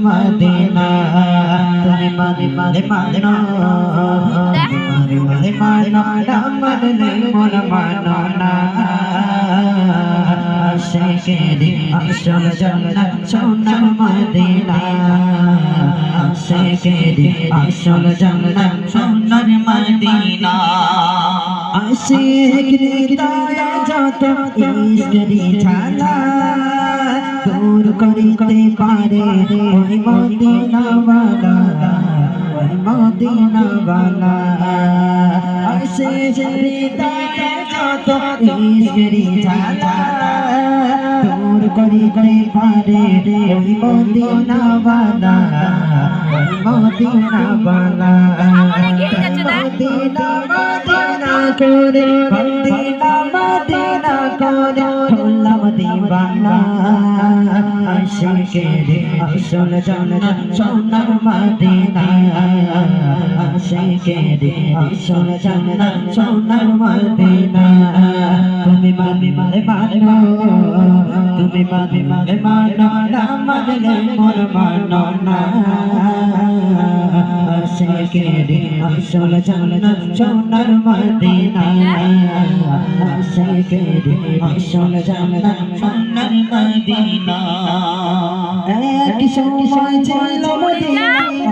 Medina তুমি মানে মানে মানো মানে মানে মানো না মানলে মন মানো না আশিকেরি আসল জান্নাত সোনার মদিনা আশিকেরি আসল জান্নাত সোনার মদিনা আশিক হৃদয় যত ইশকেরি ঝালা দূর করিতে পারে ওই মদিনা ওয়ালা ওই মদিনা ওয়ালা আশিক হৃদয় যত ইশকেরি ঝালা দূর করিতে পারে ওই মদিনা ওয়ালা ওই মদিনা ওয়ালা মদিনা মদিনা করে মদিনা মদিনা করে হলাম দিওয়ানা আশিকেরি আসল জান্নাত সোনার মদিনা আশিকেরি আসল জান্নাত সোনার মদিনা তুমি মানে মানে মানো তুমি মানে মানে মানো না মানলে মোর মানো না আশিকেরি আসল জান্নাত সোনার মদিনা আশিকেরি আসল জান্নাত সোনার মদিনা এক সময় ছিল মদিনা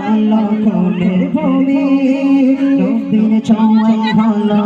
আল্লাহ কোলের ভূমি নবীর ছোঁয়ায় হলো